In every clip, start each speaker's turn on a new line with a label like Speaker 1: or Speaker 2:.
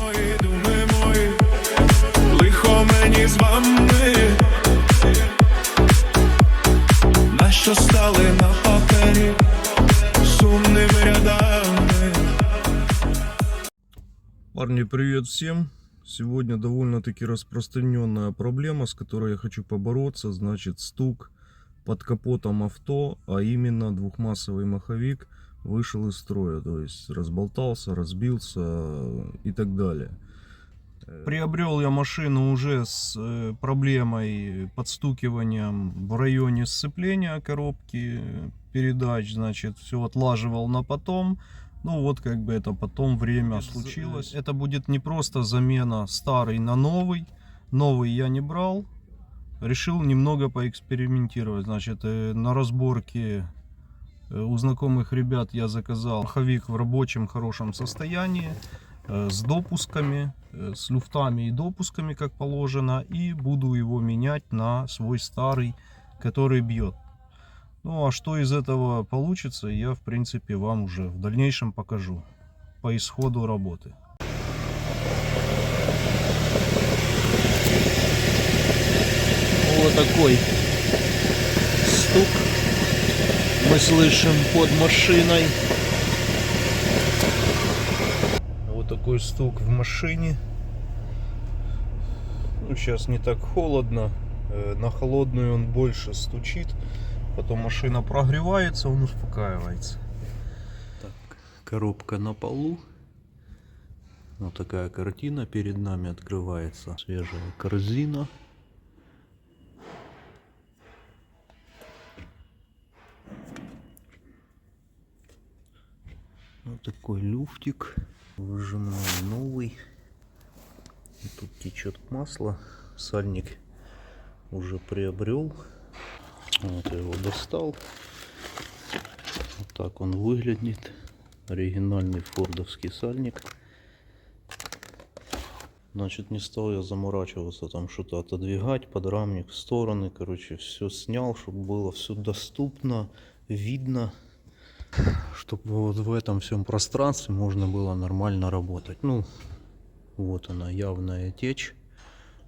Speaker 1: мої, думи мої, лихо мені з вами, нащо стали на папері сумними рядами.
Speaker 2: Парни, привет всем! Сегодня довольно-таки распространенная проблема, с которой я хочу побороться. Значит, стук под капотом авто, а именно двухмассовый маховик вышел из строя. То есть разболтался, разбился и так далее. Приобрел я машину уже с проблемой подстукиванием в районе сцепления коробки передач. Значит, все отлаживал на потом. Ну вот как бы это потом время случилось. Это будет не просто замена старый на новый. Новый я не брал. Решил немного поэкспериментировать. Значит, на разборке у знакомых ребят я заказал маховик в рабочем хорошем состоянии. С допусками, с люфтами и допусками как положено. И буду его менять на свой старый, который бьет. Ну а что из этого получится, я в принципе вам уже в дальнейшем покажу по исходу работы. Вот такой стук мы слышим под машиной. Вот такой стук в машине. Ну, сейчас не так холодно, на холодную он больше стучит. Потом машина прогревается, он успокаивается. Так, коробка на полу. Вот такая картина перед нами открывается. Свежая корзина. Вот такой люфтик. Выжимной новый. И тут течет масло. Сальник уже приобрел. Вот я его достал. Вот так он выглядит. Оригинальный фордовский сальник. Значит, не стал я заморачиваться, там что-то отодвигать, подрамник в стороны. Короче, все снял, чтобы было все доступно, видно. Чтобы вот в этом всем пространстве можно было нормально работать. Ну, вот она, явная течь.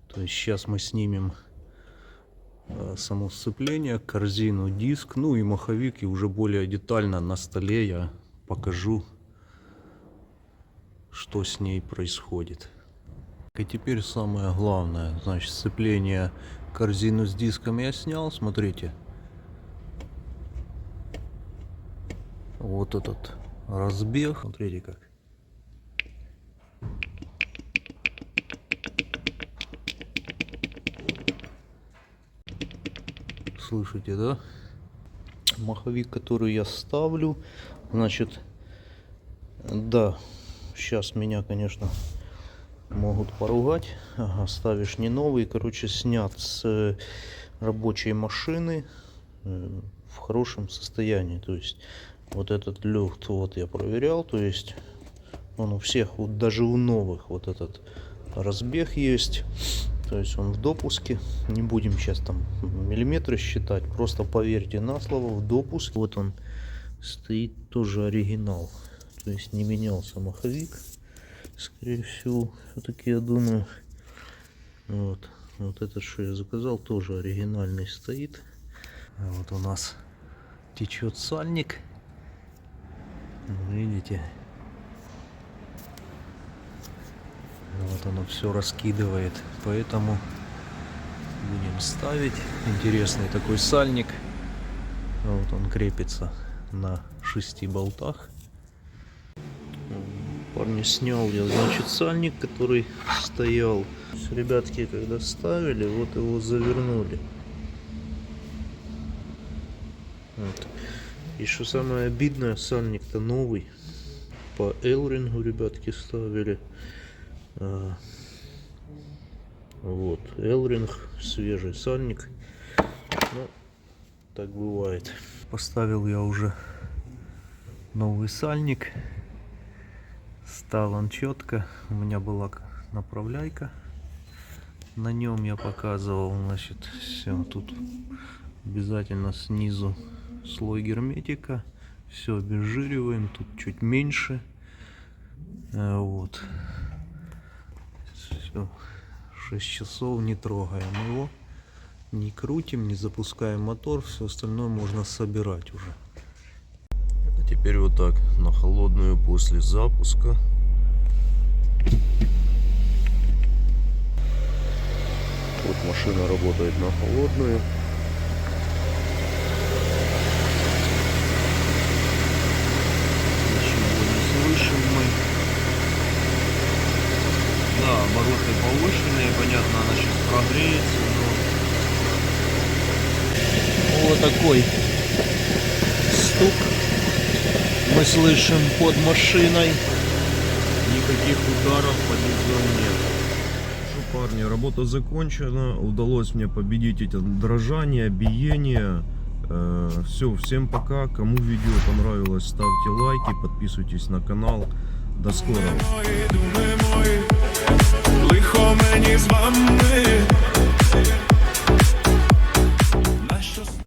Speaker 2: То есть сейчас мы снимем само сцепление, корзину, диск, ну и маховик, и уже более детально на столе я покажу, что с ней происходит. И теперь самое главное, значит, сцепление, корзину с диском я снял, смотрите. Вот этот разбег, смотрите как. Слышите, да? Маховик, который я ставлю, значит, да, сейчас меня, конечно, могут поругать. Ага, ставишь не новый, короче, снят с рабочей машины в хорошем состоянии. То есть вот этот люфт, вот я проверял, то есть он у всех, вот даже у новых, вот этот разбег есть. То есть он в допуске. Не будем сейчас там миллиметры считать. Просто поверьте на слово, в допуске. Вот он стоит, тоже оригинал. То есть не менялся маховик. Скорее всего, все-таки я думаю. Вот этот, что я заказал, тоже оригинальный стоит. А вот у нас течет сальник. Видите? Вот оно все раскидывает, поэтому будем ставить. Интересный такой сальник. Вот он крепится на 6 болтах. Парни, снял я, значит, сальник, который стоял. Ребятки, когда ставили, вот его завернули. Вот. И что самое обидное, сальник-то новый. По элрингу ребятки ставили. Вот, элринг, свежий сальник. Ну, так бывает. Поставил я уже новый сальник. Стал он четко. У меня была направляйка. На нем я показывал, значит, все. Тут обязательно снизу слой герметика. Все обезжириваем. Тут чуть меньше. Вот. Все, 6 часов, не трогаем его, не крутим, не запускаем мотор, все остальное можно собирать уже. А теперь вот так, на холодную после запуска. Вот машина работает на холодную. Ничего не слышим мы. Да, обороты повышенные, понятно, она сейчас прогреется, но... Вот такой стук мы слышим под машиной. Никаких ударов по низам нет. Что, парни, работа закончена. Удалось мне победить эти дрожания, биения. Все, всем пока. Кому видео понравилось, ставьте лайки, подписывайтесь на канал. До скорого.
Speaker 1: Лихо мені з вами.